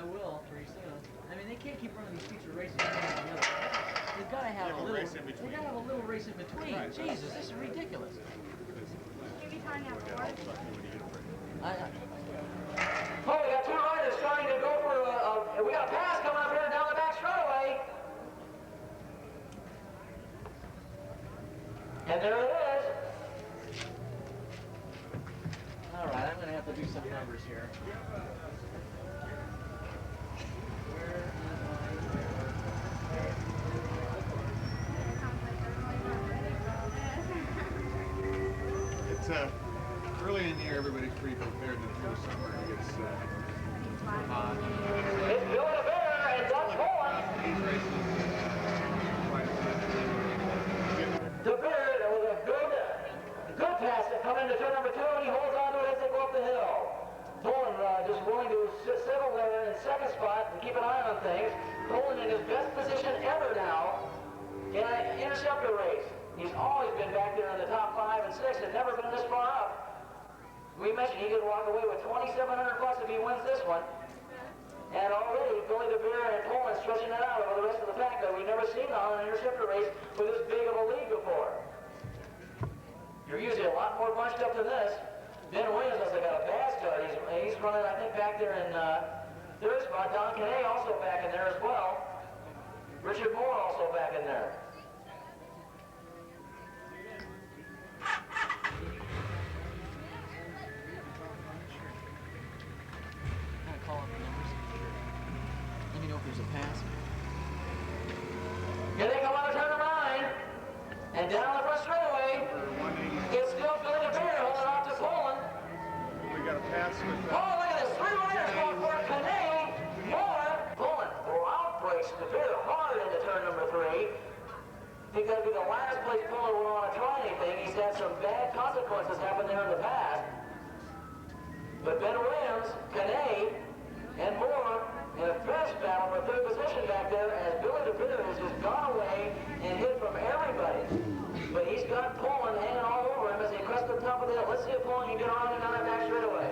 will pretty soon. I mean, they can't keep running these feature races. They've got to have a little. They got to have a little race in between. Right. Jesus, this is ridiculous. Give me time now, board. Oh, we got two riders trying to go for we got a pass coming up here down the back straightaway. And there it is. All right, I'm going to have to do some numbers here. It's early in the year, everybody's pretty prepared to through the summer. It gets hot. It's Willow, DeBere, and Doug Polen. These races quite a bit. DeBere, that was a good pass to come into turn number 2, and he holds on to it as they go up the hill. Polen just willing to settle there in second spot and keep an eye on things. Polen in his best position ever now in an interceptor race. He's always been back there in the top 5 and 6 and never been this far up. We mentioned he could walk away with 2,700 bucks if he wins this one. And already, Billy DeBere and Polen stretching it out over the rest of the pack that we've never seen on an interceptor race with this big of a lead before. You're usually a lot more bunched up than this. Ben Williams must have got a bad start. He's running, I think, back there in third spot. Don Kane also back in there as well. Richard Moore also back in there. Call up the numbers. Let me know if there's a pass. Here they come on to turn number 9. And down the front straightaway, it's still Billy DeBere holding off to Polen. We got a pass with Oh, look at this. 3 riders going for it. Kane, Moore, Polen. Outbreaks DeBere hard into turn number 3. I think that'd be the last place Polen would want to try anything. He's had some bad consequences happen there in the past. But Ben Williams, Kane, and Moore in a fierce battle for third position back there as Billy DeBere has just gone away and hid from everybody. But he's got Polen hanging all over him as he crests the top of the hill. Let's see if Polen can get around and down that back straightaway.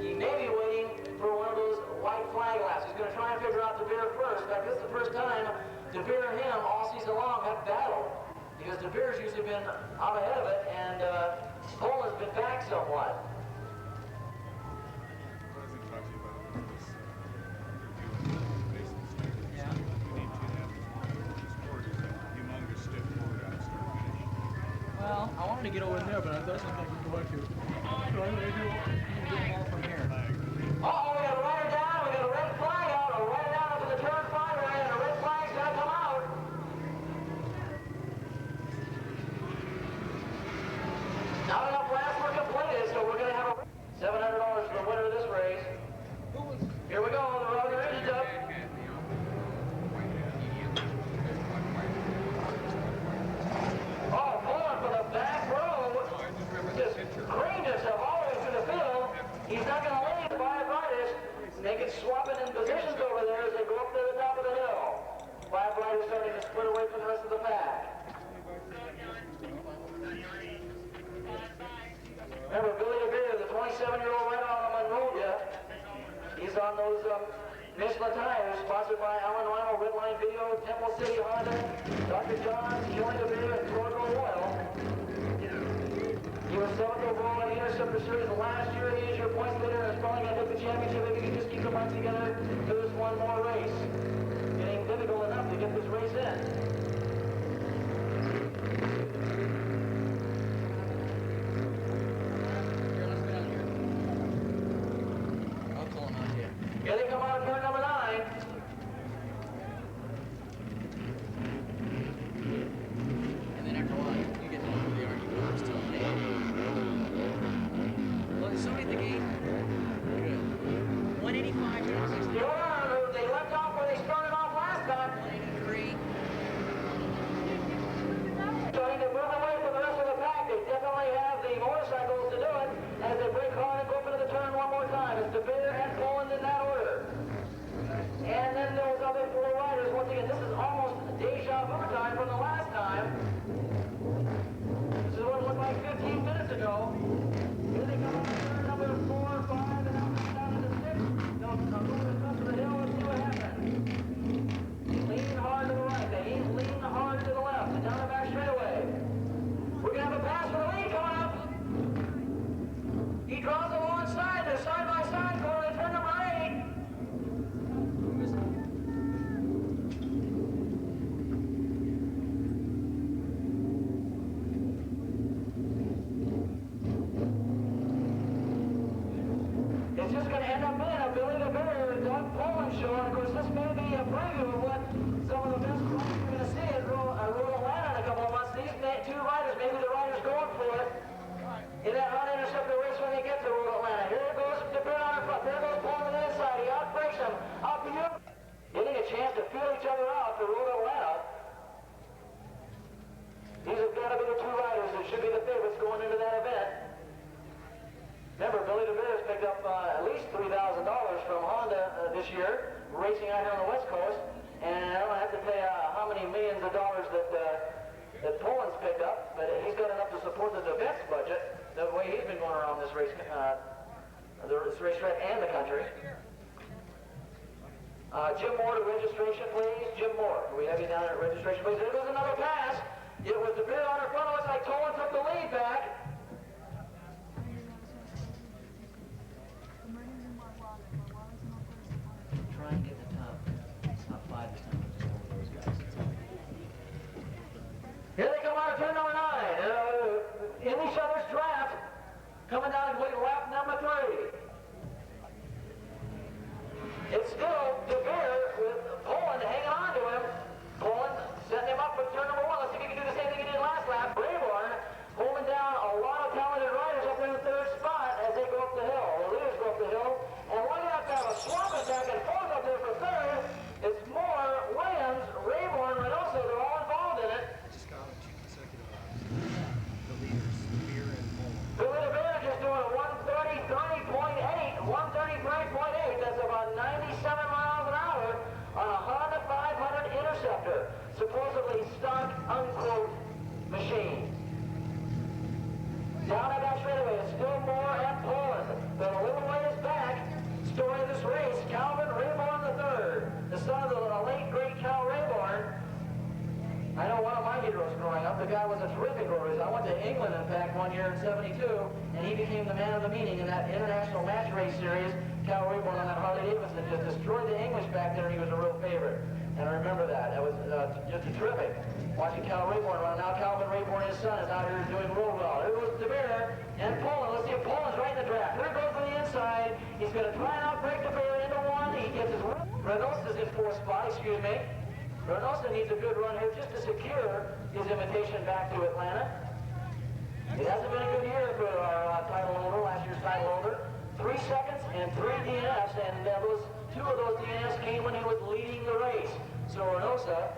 He may be waiting for one of those white flag laps. He's going to try and figure out DeBere first. In fact, this is the first time DeBere and him all season long have battled, because DeBere's usually been out ahead of it and Polen's been back somewhat. Well, I wanted to get over there, but I don't think I'm going to. So I'm going to do it all from here. Uh-oh, we got a rider down, we got a red flag out, a rider down up to the turn 5 area, and a red flag's got to come out. Not enough laps were completed, so we're going to have a $700 for the winner of this race. Here we go, the rubber engine's up. Oh, Polen for the back row. Just creamed himself all the way through the field. He's not going to let his five riders make it swapping in positions over there as they go up to the top of the hill. 5 riders starting to split away from the rest of the pack. Remember, Billy DeBere, the 27-year-old rider on Monrovia, he's on those Michelin tires, sponsored by Alan Lionel, Redline Video, Temple City Honda, Dr. John's, Joint DeBere, and Torgo Oil. He was 7th overall in the Interceptor Series last year. He is your points leader and is probably going to take the championship if he can just keep the bikes together for this one more race. Getting difficult enough to get this race in. Here they come out of turn number 9. And then after a while, you get to know who they are. You go still well, is somebody at the gate? Good. 185 to 160. They left off where they started off last time. 183. to Road Atlanta. These have got to be the two riders that should be the favorites going into that event. Remember, Billy DeBere has picked up at least $3,000 from Honda this year, racing out here on the West Coast. And I don't have to tell you how many millions of dollars that Poland's picked up, but he's got enough to support the defense budget the way he's been going around this racetrack and the country. Jim Moore to registration, please. Jim Moore, can we have you down at registration, please? There goes another pass. It was DeBere on her front. It looks like Poland took the lead back. Try and get the top 5 this time with all those guys. Here they come out of turn number 9. In each other's draft. Coming down and completing lap number 3. It's still DeBere with Poland hanging on to him. Poland setting him up for turn number 1. Let's see if he can do the same thing he did last lap. Rayborn holding down a lot of talented riders up in the 3rd spot as they go up the hill. The leaders go up the hill. And we're going to have to have a swap attack and Poland up there for 3rd. It's Moore, Williams, Rayborn, Reynoso. They're all involved in it. Just got 2 consecutive the leaders, DeBere and Poland. Billy DeBere just doing 133.8. 133.8. That's about 97 miles an hour on a Honda 500 Interceptor. Supposedly stock, unquote, machine. Down that back straightaway, it's still Moore and Poland. But a little ways back, story of this race, Calvin Rayborn III, the son of the late, great Cal Rayborn. I know one of my heroes growing up. The guy was a terrific rower. I went to England, in fact, one year in '72, and he became the man of the meeting in that international match race series. Cal Rayborn on that Harley Davidson just destroyed the English back there, and he was a real favorite. And I remember that. That was just terrific. Watching Cal Rayborn run. Now Calvin Rayborn, his son, is out here doing real well. Here goes DeBere and Poland. Let's see if Poland's right in the draft. Here goes to the inside. He's going to try and outbreak DeBere into 1. He gets his Reynoso's in 4th spot, excuse me. Reynoso needs a good run here just to secure his invitation back to Atlanta. It hasn't been a good year for our title holder, last year's title holder. 3 seconds and 3 DNFs, and those 2 of those DNFs came when he was leading the race. So Reynoso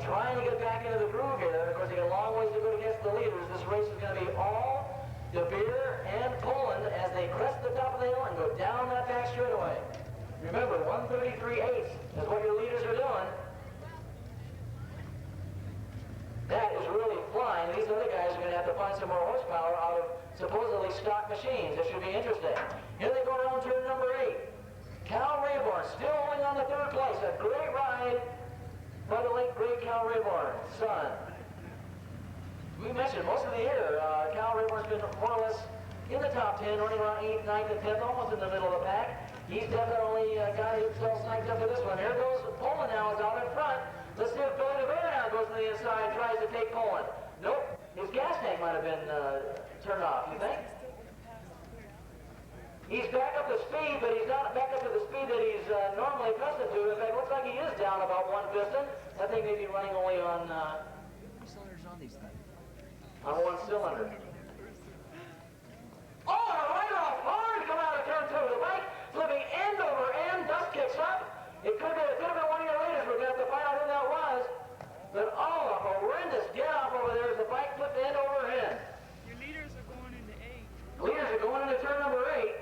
trying to get back into the groove here. Of course, he got a long ways to go to get the leaders. This race is going to be all DeBere and Poland as they crest the top of the hill and go down that back straightaway. Remember, 133.8 is what your leaders are doing. That is really flying. These other guys are going to have to find some more horsepower out of supposedly stock machines. This should be interesting. Here they go around turn number 8. Cal Rayborn still holding on to 3rd place. A great ride by the late great Cal Rayborn, son. We mentioned most of the year, Cal Rayborn's been more or less in the top 10, running around 8th, 9th, and 10th, almost in the middle of the pack. He's definitely got himself sniped up for this one. Here goes Poland now, is out in front. Let's see if Billy DeBere now goes to the inside and tries to take Poland. Nope, his gas tank might have been turned off, you think? He's back up to speed, but he's not back up to the speed that he's normally accustomed to. In fact, it looks like he is down about 1 piston. That thing may be running only on... How many cylinders on these things? on 1 cylinder. Oh, and a right off hard come out of turn 2. The bike flipping end over end. Dust kicks up. It could have been one of your leaders. We're going to have to find out who that was. But oh, a horrendous get off over there as the bike flipped end over end. Your leaders are going into 8. Leaders are going into turn number 8.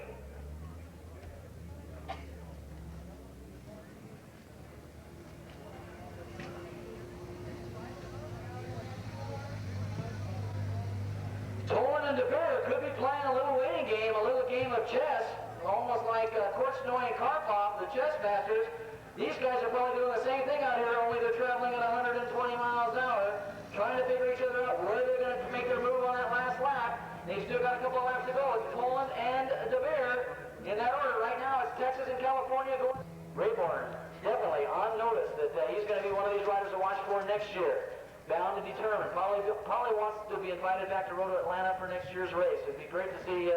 Poland and DeBere could be playing a little waiting game, a little game of chess, almost like Korchnoi and Karpov, the chess masters. These guys are probably doing the same thing out here, only they're traveling at 120 miles an hour, trying to figure each other out where they're going to make their move on that last lap. They've still got a couple of laps to go. It's Poland and DeBere. In that order, right now, it's Texas and California going. Rayborn, definitely on notice that he's going to be one of these riders to watch for next year. Bound and determined. Probably wants to be invited back to Road to Atlanta for next year's race. It'd be great to see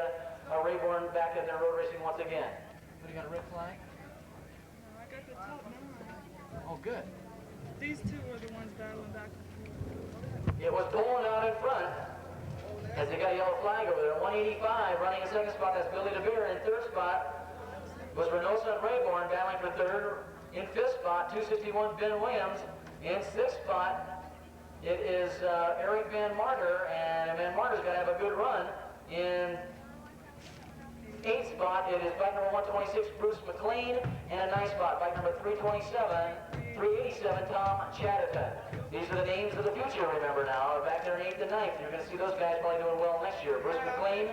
Rayborn back in their road racing once again. What, do you got a red flag? No, I got the top number. Oh, good. These 2 are the ones battling back and forth. It was Poland out in front as they got a yellow flag over there. 185 running in 2nd spot. That's Billy DeBere. In 3rd spot was Reynoso and Rayborn battling for 3rd. In 5th spot, 261 Ben Williams. In 6th spot, it is Eric Van Marter, and Van Marter's going to have a good run. In 8th spot, it is bike number 126, Bruce McLean, and a 9th spot, bike number 387, Tom Chatterton. These are the names of the future, remember now. Back there in 8th and 9th. You're going to see those guys probably doing well next year. Bruce McLean,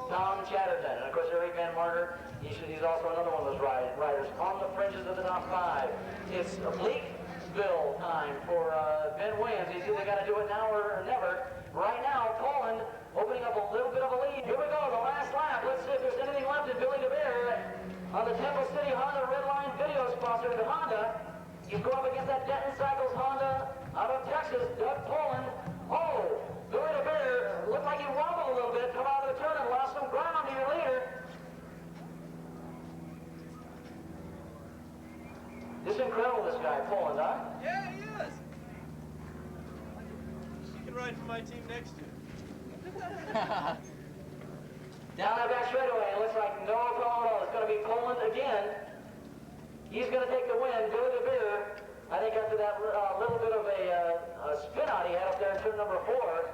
Tom Chatterton, and of course Eric Van Marter. He's also another one of those riders on the fringes of the top 5. It's Bleakville time for Ben Williams. He's either got to do it now or never. Right now, Poland opening up a little bit of a lead. Here we go, the last lap. Let's see if there's anything left in Billy DeBere on the Temple City Honda Red Line video sponsor of the Honda. He's going up against that Denton Cycles Honda out of Texas, Doug Poland. Oh, Billy DeBere looked like he wobbled a little bit, come out of the turn and lost some ground to your leader. This is incredible, this guy, Poland, huh? Yeah, he is. She can ride for my team next year. Down that back straightaway, it looks like no problem at all. It's going to be Poland again. He's going to take the win. Billy DeBere, I think after that little bit of a spin out he had up there in turn number 4,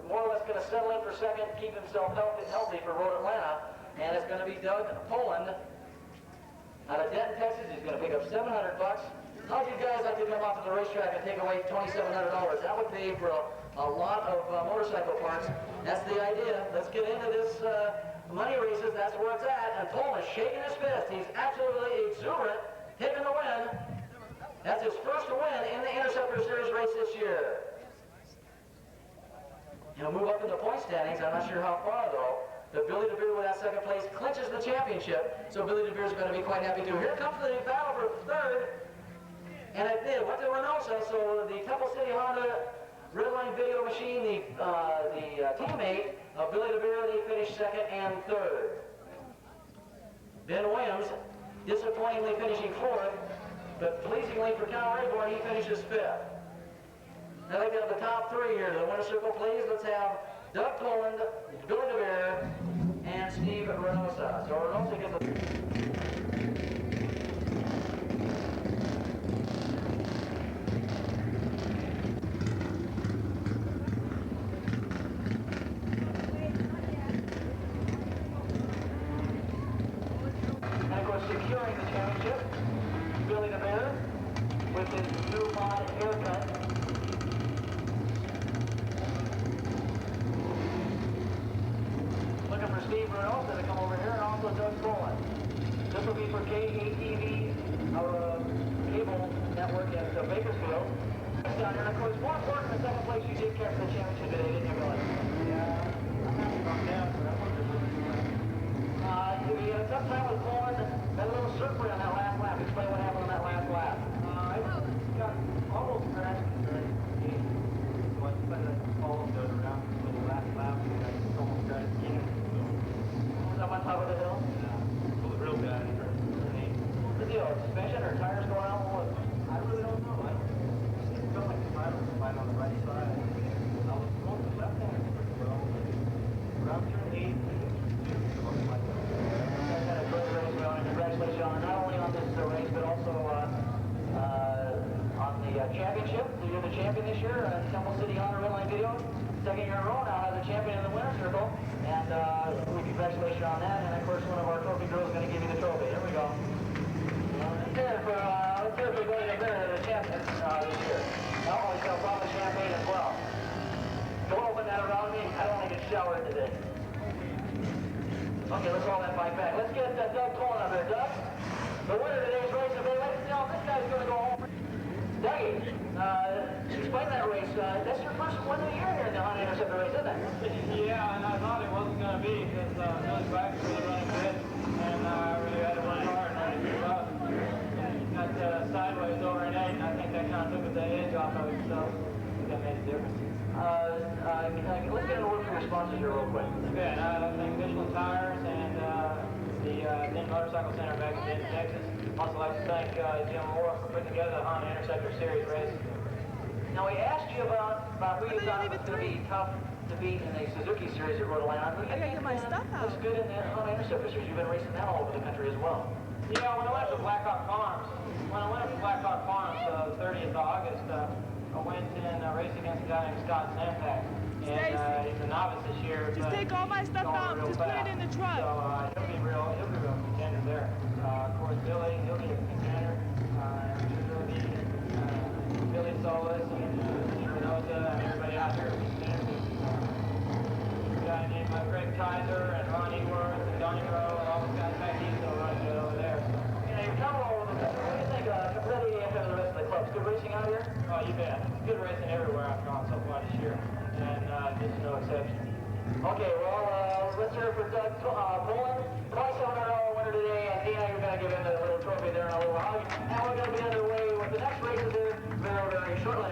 more or less going to settle in for second, keep himself healthy for Road Atlanta. And it's going to be Doug Poland out of Denton, Texas. He's going to pick up $700. How would you guys like to come off to the racetrack and take away $2,700? That would pay for a lot of motorcycle parts. That's the idea. Let's get into this money races. That's where it's at. And Poland is shaking his fist. He's absolutely exuberant, taking the win. That's his first win in the Interceptor Series race this year. He'll move up in the point standings. I'm not sure how far though. But Billy DeBere with that second place clinches the championship. So Billy DeBere is going to be quite happy too. Here comes the battle for third. And it did. Went to Reynosa. So the Temple City Honda Redline Video Machine, the teammate of Billy DeBere, they finished second and third. Ben Williams, disappointingly finishing fourth, but pleasingly for Cal Rayborn, he finishes fifth. I'd like to have the top 3 here. The winner circle, please. Let's have Doug Poland, Billy DeBere, and Steve Reynosa. So Reynosa gets a... securing the championship, Billy DeBere with his new mod haircut. Looking for Steve Reynosa to come over here, and also Doug Poland. This will be for KATV, our cable network at Bakersfield. Down here, and of course, more important, in second place, you did capture the championship today, didn't you, Billy? Yeah, I'm happy about that, but I wonder we had a tough time with Poland. Had a little surgery on that last lap. Explain what happened on that last lap. I got almost crashed in the game. So I spent a all of those around for the last lap. And I almost got it again. Was that on top of the hill? Yeah. It was real bad. What's the deal? Suspension or tires going out? What? I really don't know. I felt like the tire was fine on the right side. I was going to the left hand pretty well. Around turn 8, congratulations on not only on this race, but also on the championship. You're the champion this year, Temple City Honda Redline Video. Second year in a row now as a champion in the winner's circle. And we congratulate you on that. And of course, one of our trophy girls is going to give you the trophy. Here we go. Let's hear for Billy DeBere, the champion this year. Not only shall brought the champagne as well. Don't open that around me. I don't want to get showered today. Okay, let's roll that bike back. Let's get Doug Poland up there. Doug, the winner of today's race, ladies and gentlemen, this guy's going to go home. Dougie, explain that race. That's your first win of the year here in the Honda Interceptor race, isn't it? Yeah, and I thought it wasn't going to be because Billy's bike was really running good, and I really had to run hard and I had to keep up. Got sideways over an 8, and I think that kind of took the edge off of it, so I think that made a difference. Let's get a word from your sponsors here real quick. Good. I'd like to thank Michelin Tires and the Denton Motorcycle Center back in Denton, Texas. Also like to thank Jim Moore for putting together the Honda Interceptor Series race. Now we asked you about who you thought was going to be tough to beat in the Suzuki Series at Road Atlanta. I gotta get my stuff out. Looks good in the Honda Interceptor Series. You've been racing that all over the country as well. Yeah, when I went to Blackhawk Farms, the 30th of August, I went and raced against a guy named Scott Sampak. And he's a novice this year. Just take all my stuff out. Just put it in the truck. So he'll be real contender there. Of course, Billy, he'll be a contender. There'll be Billy Solis and Spinoza and everybody out here. A guy named Greg Kaiser and Ron Eworth and Donnie Rowe and all those guys back east will run good over there. You know, you're coming all over the country. What do you think completely after the rest of the clubs? Good racing out here? Oh, you bet. Good racing everywhere I've gone so far this year. And this is no exception. Okay, well, let's hear it for Doug Polen. $2,700 winner today, and Dina, you're going to give him a little trophy there in a little while. And we're going to be underway with the next races here very, very shortly.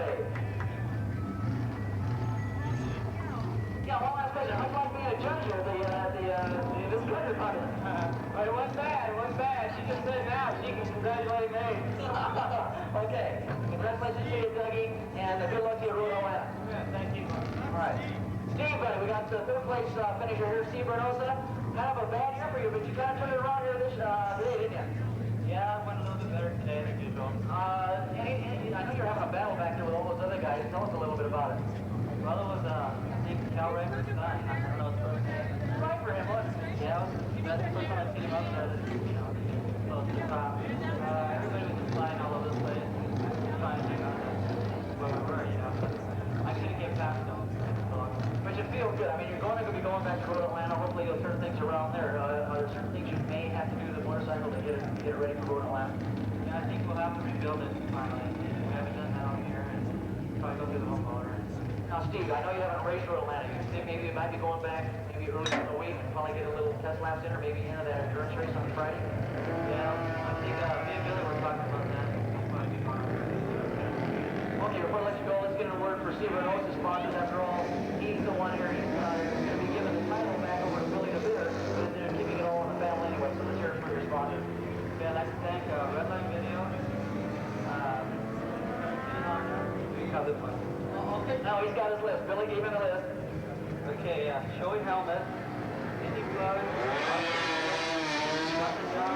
Yeah, one last question. How's it like being a judge here at this country contest? But it wasn't bad. It wasn't bad. She just said now she can congratulate me. Okay. Congratulations to you, Dougie, and good luck to you, Rudo. Yeah, thank you. All right. Steve, buddy, we got the third place finisher here, Steve Bernosa. Kind of a bad year for you, but you kind of turned it around here today, didn't you? Yeah, I went a little bit better today than usual. I know you're having a battle back there with all those other guys. Tell us a little bit about it. Well, it was, I think, Cal Raymond's son. I don't know his first name. Right for him, wasn't it? Yeah, that's the first time I've seen him up there, close to the top. Everybody was just flying all over the place, trying to hang on to where we were, but I couldn't get past them. But you feel good. I mean, you're going to be going back to Road Atlanta. Hopefully you'll turn things around there. Are there certain things you may have to do to the motorcycle to get it ready for Road Atlanta? Yeah, I think we'll have to rebuild it finally. We haven't done that all year, and probably go through the whole motor. Now, Steve, I know you haven't raced Road Atlanta. You think maybe you might be going back maybe early in the week and probably get a little test laps in, or maybe into that endurance race on Friday? Yeah, I think me and Billy were talking about that. Probably be fun. Okay, before I let you go, let's get a word for Steve Bernosa, sponsors. After all, he's the one here. He's going to be giving the title back over to Billy DeBere, but they're keeping it all in the family anyway, so let's hear it for your sponsors. Yeah, I'd like to thank Red Line Video. We got this one. Okay, now he's got his list. Billy gave him a list. Okay, Showy Helmet, Indy Plug, Dr. John,